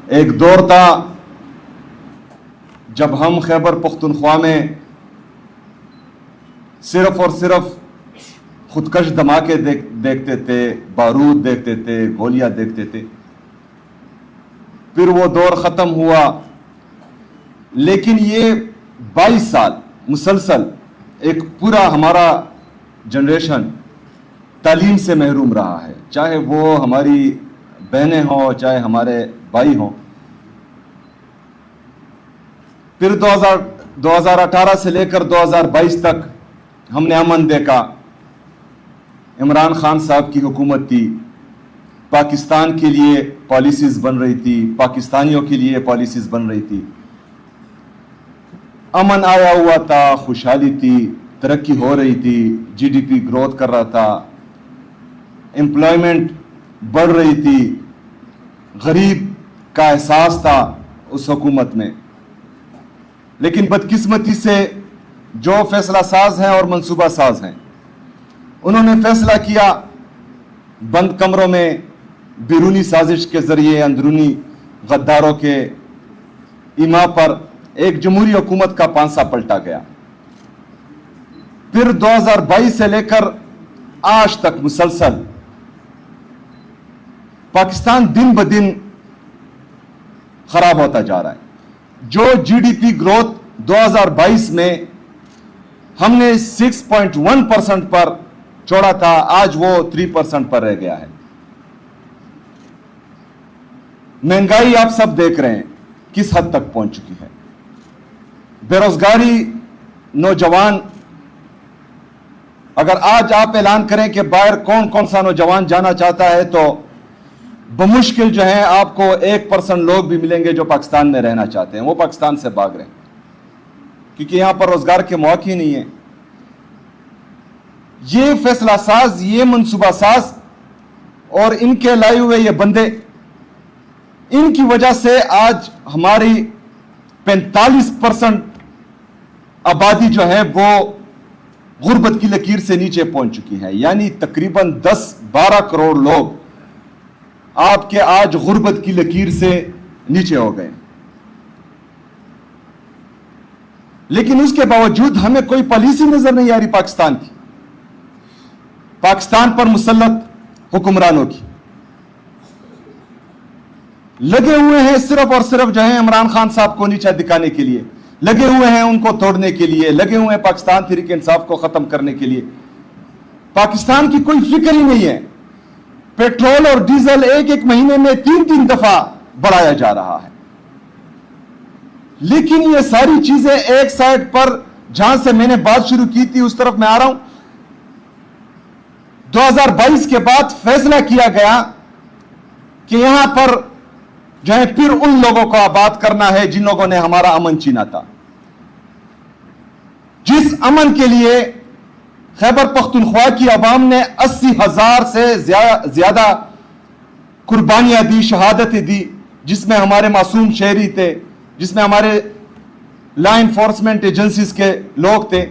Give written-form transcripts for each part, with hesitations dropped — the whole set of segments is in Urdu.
ایک دور تھا جب ہم خیبر پختونخوا میں صرف اور صرف خودکش دھماکے دیکھتے تھے، بارود دیکھتے تھے، گولیاں دیکھتے تھے. پھر وہ دور ختم ہوا، لیکن یہ 22 سال مسلسل ایک پورا ہمارا جنریشن تعلیم سے محروم رہا ہے، چاہے وہ ہماری بہنیں ہوں چاہے ہمارے بھائی ہوں. پھر 2018 سے لے کر 2022 تک ہم نے امن دیکھا. عمران خان صاحب کی حکومت تھی، پاکستان کے لیے پالیسیز بن رہی تھی، پاکستانیوں کے لیے پالیسیز بن رہی تھی. امن آیا ہوا تھا، خوشحالی تھی، ترقی ہو رہی تھی، جی ڈی پی گروتھ کر رہا تھا، امپلائمنٹ بڑھ رہی تھی، غریب کا احساس تھا اس حکومت میں. لیکن بدقسمتی سے جو فیصلہ ساز ہیں اور منصوبہ ساز ہیں، انہوں نے فیصلہ کیا بند کمروں میں بیرونی سازش کے ذریعے اندرونی غداروں کے ایما پر ایک جمہوری حکومت کا پانسا پلٹا گیا. پھر 2022 سے لے کر آج تک مسلسل پاکستان دن بدن خراب ہوتا جا رہا ہے. جو جی ڈی پی گروتھ 2022 میں ہم نے 6.1% پر چھوڑا تھا، آج وہ 3% پر رہ گیا ہے. مہنگائی آپ سب دیکھ رہے ہیں کس حد تک پہنچ چکی ہے. بے روزگاری، نوجوان، اگر آج آپ اعلان کریں کہ باہر کون کون سا نوجوان جانا چاہتا ہے تو بمشکل جو ہے آپ کو 1% لوگ بھی ملیں گے جو پاکستان میں رہنا چاہتے ہیں. وہ پاکستان سے بھاگ رہے ہیں کیونکہ یہاں پر روزگار کے مواقع نہیں ہیں. یہ فیصلہ ساز، یہ منصوبہ ساز اور ان کے لائے ہوئے یہ بندے، ان کی وجہ سے آج ہماری 45% آبادی جو ہے وہ غربت کی لکیر سے نیچے پہنچ چکی ہے. یعنی تقریباً 10-12 کروڑ لوگ آپ کے آج غربت کی لکیر سے نیچے ہو گئے. لیکن اس کے باوجود ہمیں کوئی پالیسی نظر نہیں آ رہی پاکستان کی، پاکستان پر مسلط حکمرانوں کی. لگے ہوئے ہیں صرف اور صرف جو ہے عمران خان صاحب کو نیچا دکھانے کے لیے، لگے ہوئے ہیں ان کو توڑنے کے لیے، لگے ہوئے ہیں پاکستان تحریک انصاف کو ختم کرنے کے لیے. پاکستان کی کوئی فکر ہی نہیں ہے. پیٹرول اور ڈیزل ایک مہینے میں 3 دفعہ بڑھایا جا رہا ہے. لیکن یہ ساری چیزیں ایک سائڈ پر، جہاں سے میں نے بات شروع کی تھی اس طرف میں آ رہا ہوں. 2022 کے بعد فیصلہ کیا گیا کہ یہاں پر جو ہے پھر ان لوگوں کو آباد کرنا ہے جن لوگوں نے ہمارا امن چھینا تھا. جس امن کے لیے خیبر پختونخوا کی عوام نے 80,000 سے زیادہ قربانیاں دی، شہادتیں دی، جس میں ہمارے معصوم شہری تھے، جس میں ہمارے لا انفورسمنٹ ایجنسیز کے لوگ تھے.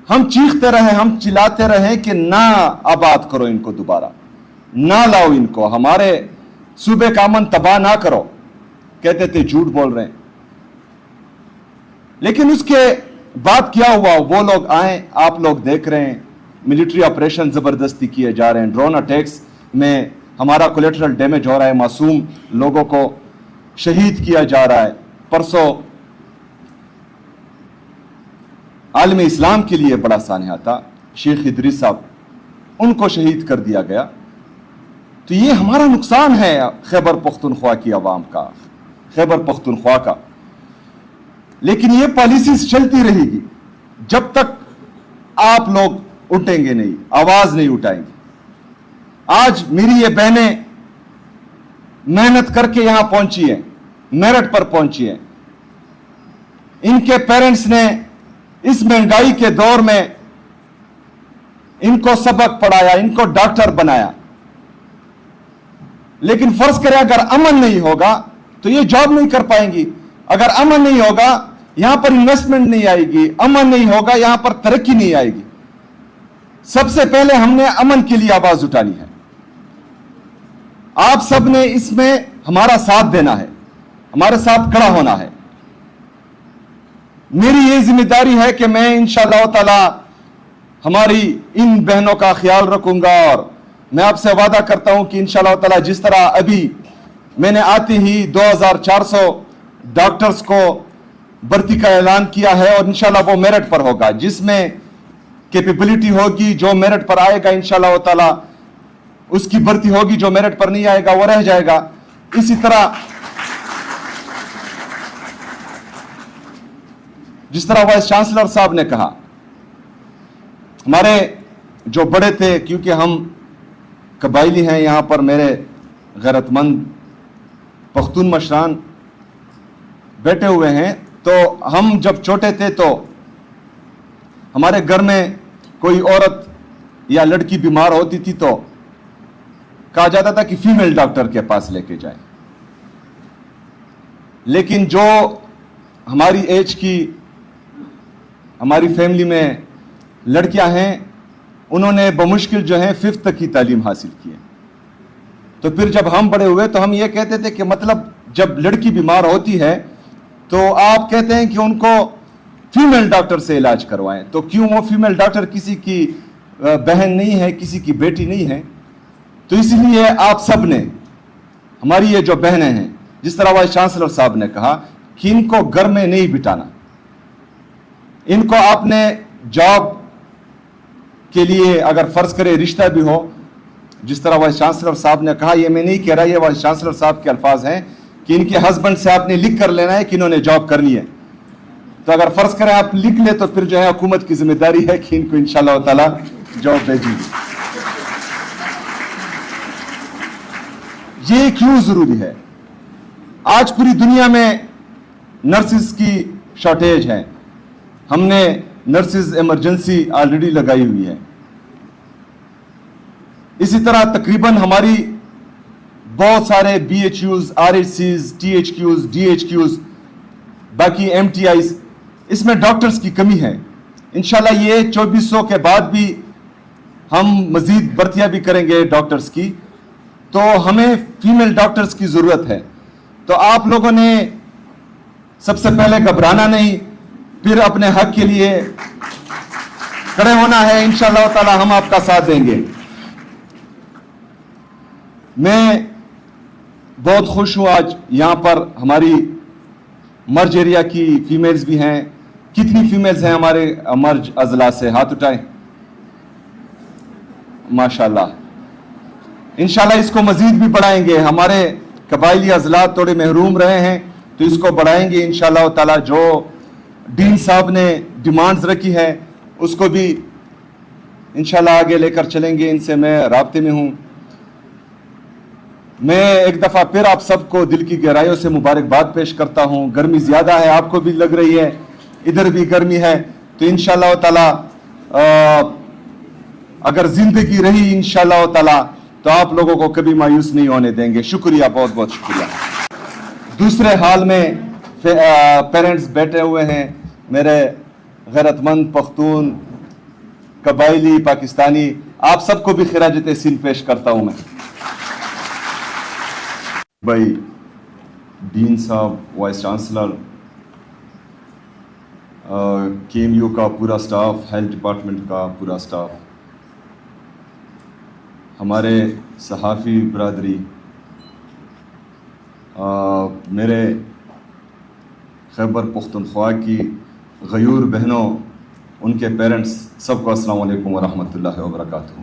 ہم چیختے رہے، ہم چلاتے رہے کہ نہ آباد کرو ان کو، دوبارہ نہ لاؤ ان کو، ہمارے صوبے کا امن تباہ نہ کرو. کہتے تھے جھوٹ بول رہے ہیں. لیکن اس کے بعد کیا ہوا؟ وہ لوگ آئیں، آپ لوگ دیکھ رہے ہیں، ملٹری آپریشن زبردستی کیے جا رہے ہیں، ڈرون اٹیکس میں ہمارا کولیٹرل ڈیمیج ہو رہا ہے، معصوم لوگوں کو شہید کیا جا رہا ہے. پرسوں عالم اسلام کے لیے بڑا سانحہ تھا، شیخ ادریس صاحب، ان کو شہید کر دیا گیا. تو یہ ہمارا نقصان ہے خیبر پختونخوا کی عوام کا، خیبر پختونخوا کا. لیکن یہ پالیسیز چلتی رہے گی جب تک آپ لوگ اٹھیں گے نہیں، آواز نہیں اٹھائیں گے. آج میری یہ بہنیں محنت کر کے یہاں پہنچی ہیں، میرٹ پر پہنچی ہیں. ان کے پیرنٹس نے اس مہنگائی کے دور میں ان کو سبق پڑھایا، ان کو ڈاکٹر بنایا. لیکن فرض کریں اگر امن نہیں ہوگا تو یہ جاب نہیں کر پائیں گی. اگر امن نہیں ہوگا یہاں پر انویسٹمنٹ نہیں آئے گی، امن نہیں ہوگا یہاں پر ترقی نہیں آئے گی. سب سے پہلے ہم نے امن کے لیے آواز اٹھانی ہے. آپ سب نے اس میں ہمارا ساتھ دینا ہے, ہمارے ساتھ کھڑا ہونا ہے. میری یہ ذمہ داری ہے کہ میں انشاءاللہ تعالی ہماری ان بہنوں کا خیال رکھوں گا, اور میں آپ سے وعدہ کرتا ہوں کہ انشاءاللہ تعالی جس طرح ابھی میں نے آتے ہی 2400 ڈاکٹرز کو بھرتی کا اعلان کیا ہے, اور انشاءاللہ وہ میرٹ پر ہوگا, جس میں کیپیبلٹی ہوگی جو میرٹ پر آئے گا انشاءاللہ تعالی اس کی بھرتی ہوگی, جو میرٹ پر نہیں آئے گا وہ رہ جائے گا. اسی طرح جس طرح وائس چانسلر صاحب نے کہا, ہمارے جو بڑے تھے, کیونکہ ہم قبائلی ہیں یہاں پر, میرے غیرت مند پختون مشران بیٹھے ہوئے ہیں, تو ہم جب چھوٹے تھے تو ہمارے گھر میں کوئی عورت یا لڑکی بیمار ہوتی تھی تو کہا جاتا تھا کہ فیمیل ڈاکٹر کے پاس لے کے جائیں. لیکن جو ہماری ایج کی ہماری فیملی میں لڑکیاں ہیں, انہوں نے بمشکل جو ہیں 5th تک کی تعلیم حاصل کی ہے. تو پھر جب ہم بڑے ہوئے تو ہم یہ کہتے تھے کہ مطلب جب لڑکی بیمار ہوتی ہے تو آپ کہتے ہیں کہ ان کو فیمیل ڈاکٹر سے علاج کروائیں, تو کیوں وہ فیمیل ڈاکٹر کسی کی بہن نہیں ہے, کسی کی بیٹی نہیں ہے؟ تو اسی لیے آپ سب نے, ہماری یہ جو بہنیں ہیں, جس طرح وائس چانسلر صاحب نے کہا کہ ان کو گھر میں نہیں بٹھانا, ان کو آپ نے جاب کے لیے اگر فرض کرے رشتہ بھی ہو, جس طرح وائس چانسلر صاحب نے کہا, یہ میں نہیں کہہ رہا, یہ وائس چانسلر صاحب کے الفاظ ہیں کہ ان کے ہسبینڈ سے آپ نے لکھ کر لینا ہے کہ انہوں نے جاب کرنی ہے. تو اگر فرض کریں آپ لکھ لیں تو پھر جو ہے حکومت کی ذمہ داری ہے کہ ان کو انشاءاللہ تعالی جاب بھیجیں گی. یہ کیوں ضروری ہے؟ آج پوری دنیا میں نرسز کی شارٹیج ہے, ہم نے نرسز ایمرجنسی آلریڈی لگائی ہوئی ہے. اسی طرح تقریباً ہماری بہت سارے B H Us, R H Cs, T H Qs, D H Qs, باقی ایم ٹی آئیز, اس میں ڈاکٹرز کی کمی ہے. انشاءاللہ یہ 2400 کے بعد بھی ہم مزید بھرتیاں بھی کریں گے ڈاکٹرز کی, تو ہمیں فیمیل ڈاکٹرز کی ضرورت ہے. تو آپ لوگوں نے سب سے پہلے گھبرانا نہیں, پھر اپنے حق کے لیے کھڑے ہونا ہے. انشاءاللہ تعالی ہم آپ کا ساتھ دیں گے. میں بہت خوش ہوں آج یہاں پر ہماری مرج ایریا کی فیمیلز بھی ہیں. کتنی فیمیلز ہیں ہمارے مرج اضلاع سے؟ ہاتھ اٹھائیں. ماشاءاللہ. انشاءاللہ اس کو مزید بھی بڑھائیں گے. ہمارے قبائلی اضلاع تھوڑے محروم رہے ہیں تو اس کو بڑھائیں گے انشاءاللہ تعالی. جو ڈین صاحب نے ڈیمانڈز رکھی ہے اس کو بھی انشاءاللہ آگے لے کر چلیں گے. ان سے میں رابطے میں ہوں. میں ایک دفعہ پھر آپ سب کو دل کی گہرائیوں سے مبارکباد پیش کرتا ہوں. گرمی زیادہ ہے, آپ کو بھی لگ رہی ہے, ادھر بھی گرمی ہے, تو انشاءاللہ تعالی اگر زندگی رہی انشاءاللہ تعالی تو آپ لوگوں کو کبھی مایوس نہیں ہونے دیں گے. شکریہ, بہت بہت شکریہ. دوسرے حال میں پیرنٹس بیٹھے ہوئے ہیں, میرے غیرت مند پختون قبائلی پاکستانی, آپ سب کو بھی خراج تحسین پیش کرتا ہوں. میں بھائی ڈین صاحب, وائس چانسلر, کے ایم یو کا پورا سٹاف, ہیلتھ ڈپارٹمنٹ کا پورا سٹاف, ہمارے صحافی برادری, میرے خیبر پختونخوا کی غیور بہنوں, ان کے پیرنٹس, سب کو السلام علیکم ورحمۃ اللہ وبرکاتہ.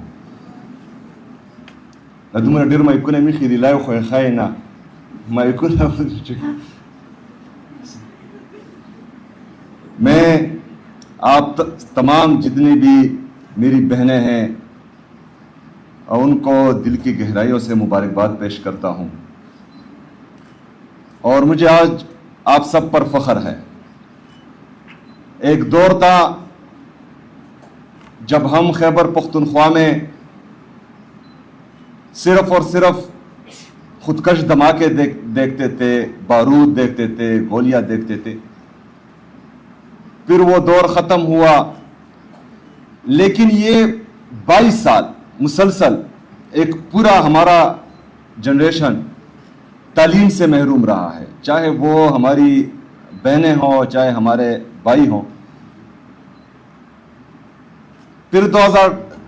ندمنا ډیر ما یکونه میخي دی لای خو خاینا ما یکونه. میں آپ تمام جتنی بھی میری بہنیں ہیں ان کو دل کی گہرائیوں سے مبارکباد پیش کرتا ہوں. اور مجھے آج آپ سب پر فخر ہے. ایک دور تھا جب ہم خیبر پختونخوا میں صرف اور صرف خودکش دھماکے دیکھتے تھے, بارود دیکھتے تھے, گولیاں دیکھتے تھے. پھر وہ دور ختم ہوا, لیکن یہ 22 سال مسلسل ایک پورا ہمارا جنریشن تعلیم سے محروم رہا ہے، چاہے وہ ہماری بہنیں ہوں چاہے ہمارے بھائی ہوں۔ پھر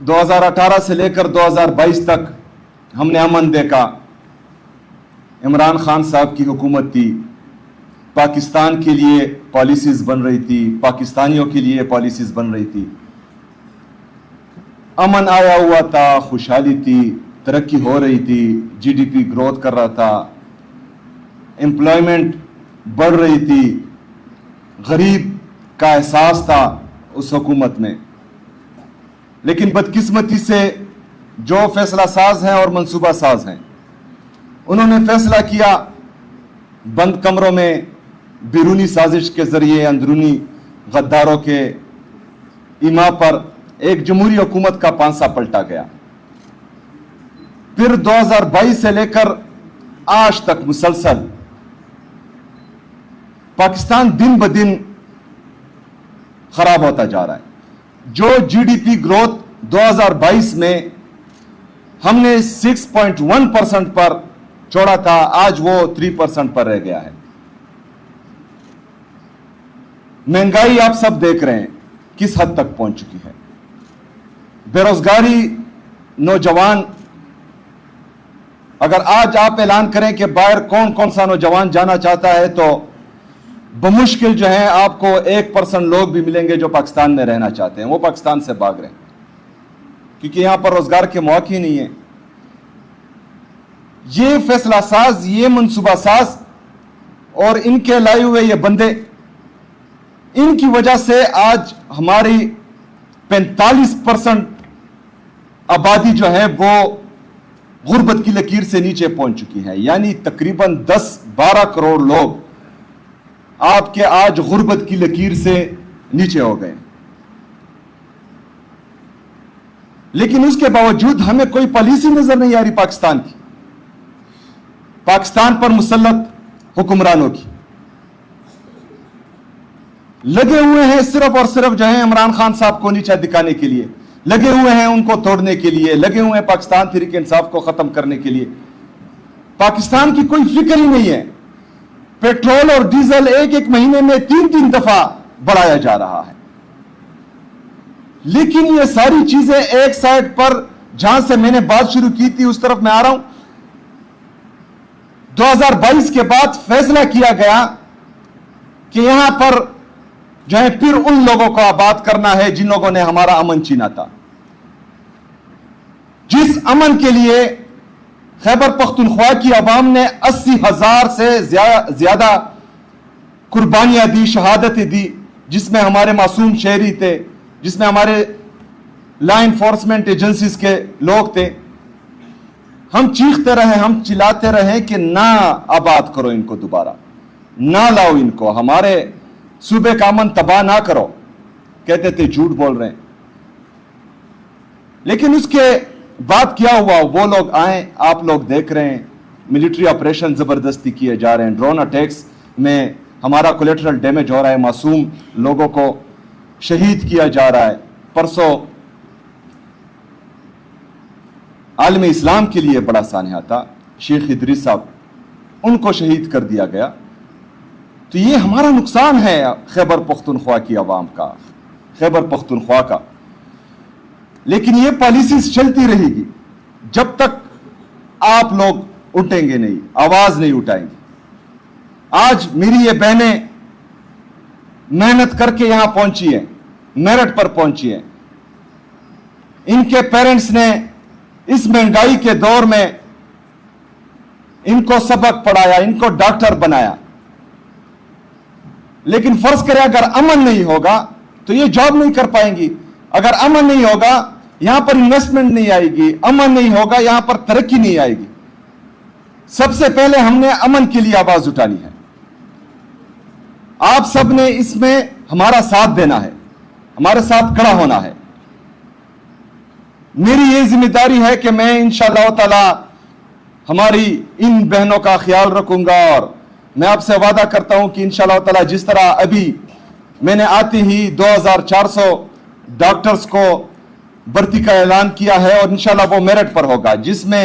2018 سے لے کر 2022 تک ہم نے امن دیکھا، عمران خان صاحب کی حکومت تھی، پاکستان کے لیے پالیسیز بن رہی تھی، پاکستانیوں کے لیے پالیسیز بن رہی تھی، امن آیا ہوا تھا، خوشحالی تھی، ترقی ہو رہی تھی، جی ڈی پی گروتھ کر رہا تھا، امپلائمنٹ بڑھ رہی تھی، غریب کا احساس تھا اس حکومت میں۔ لیکن بدقسمتی سے جو فیصلہ ساز ہیں اور منصوبہ ساز ہیں، انہوں نے فیصلہ کیا بند کمروں میں بیرونی سازش کے ذریعے اندرونی غداروں کے ایما پر ایک جمہوری حکومت کا پانسا پلٹا گیا۔ پھر 2022 سے لے کر آج تک مسلسل پاکستان دن بدن خراب ہوتا جا رہا ہے۔ جو جی ڈی پی گروتھ 2022 میں ہم نے 6.1% پر چھوڑا تھا، آج وہ 3% پر رہ گیا ہے۔ مہنگائی آپ سب دیکھ رہے ہیں کس حد تک پہنچ چکی ہے، بے روزگاری، نوجوان، اگر آج آپ اعلان کریں کہ باہر کون کون سا نوجوان جانا چاہتا ہے تو بمشکل جو ہے آپ کو 1% لوگ بھی ملیں گے جو پاکستان میں رہنا چاہتے ہیں، وہ پاکستان سے بھاگ رہے ہیں کیونکہ یہاں پر روزگار کے مواقع ہی نہیں ہیں۔ یہ فیصلہ ساز، یہ منصوبہ ساز اور ان کے لائے ہوئے یہ بندے، ان کی وجہ سے آج ہماری 45% آبادی جو ہے وہ غربت کی لکیر سے نیچے پہنچ چکی ہے، یعنی تقریباً 10-12 کروڑ لوگ آپ کے آج غربت کی لکیر سے نیچے ہو گئے۔ لیکن اس کے باوجود ہمیں کوئی پالیسی نظر نہیں آ رہی پاکستان کی، پاکستان پر مسلط حکمرانوں کی۔ لگے ہوئے ہیں صرف اور صرف جو ہے عمران خان صاحب کو نیچا دکھانے کے لیے، لگے ہوئے ہیں ان کو توڑنے کے لیے، لگے ہوئے ہیں پاکستان تحریک انصاف کو ختم کرنے کے لیے۔ پاکستان کی کوئی فکر ہی نہیں ہے۔ پیٹرول اور ڈیزل ایک مہینے میں 3 دفعہ بڑھایا جا رہا ہے۔ لیکن یہ ساری چیزیں ایک سائڈ پر، جہاں سے میں نے بات شروع کی تھی اس طرف میں آ رہا ہوں۔ 2022 کے بعد فیصلہ کیا گیا کہ یہاں پر جو ہے پھر ان لوگوں کو آباد کرنا ہے جن لوگوں نے ہمارا امن چھینا تھا، جس امن کے لیے خیبر پختونخوا کی عوام نے 80,000 سے زیادہ قربانیاں دی، شہادتیں دی، جس میں ہمارے معصوم شہری تھے، جس میں ہمارے لا انفورسمنٹ ایجنسیز کے لوگ تھے۔ ہم چیختے رہے، ہم چلاتے رہے کہ نہ آباد کرو ان کو، دوبارہ نہ لاؤ ان کو، ہمارے صوبے کا امن تباہ نہ کرو۔ کہتے تھے جھوٹ بول رہے ہیں، لیکن اس کے بعد کیا ہوا؟ وہ لوگ آئیں، آپ لوگ دیکھ رہے ہیں، ملٹری آپریشن زبردستی کیے جا رہے ہیں، ڈرون اٹیکس میں ہمارا کولیٹرل ڈیمیج ہو رہا ہے، معصوم لوگوں کو شہید کیا جا رہا ہے۔ پرسوں عالم اسلام کے لیے بڑا سانحہ تھا، شیخ ادریس صاحب، ان کو شہید کر دیا گیا۔ تو یہ ہمارا نقصان ہے خیبر پختونخوا کی عوام کا، خیبر پختونخوا کا۔ لیکن یہ پالیسیز چلتی رہے گی جب تک آپ لوگ اٹھیں گے نہیں، آواز نہیں اٹھائیں گے۔ آج میری یہ بہنیں محنت کر کے یہاں پہنچی ہیں، میرٹ پر پہنچی ہیں، ان کے پیرنٹس نے اس مہنگائی کے دور میں ان کو سبق پڑھایا، ان کو ڈاکٹر بنایا۔ لیکن فرض کریں اگر امن نہیں ہوگا تو یہ جاب نہیں کر پائیں گی، اگر امن نہیں ہوگا یہاں پر انویسٹمنٹ نہیں آئے گی، امن نہیں ہوگا یہاں پر ترقی نہیں آئے گی۔ سب سے پہلے ہم نے امن کے لیے آواز اٹھانی ہے، آپ سب نے اس میں ہمارا ساتھ دینا ہے، ہمارے ساتھ کھڑا ہونا ہے۔ میری یہ ذمہ داری ہے کہ میں انشاءاللہ تعالی ہماری ان بہنوں کا خیال رکھوں گا، اور میں آپ سے وعدہ کرتا ہوں کہ انشاءاللہ تعالی جس طرح ابھی میں نے آتے ہی 2400 ڈاکٹرز کو بھرتی کا اعلان کیا ہے، اور انشاءاللہ وہ میرٹ پر ہوگا، جس میں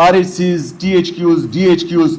RHCs, THQs, DHQs,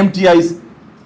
MTIs,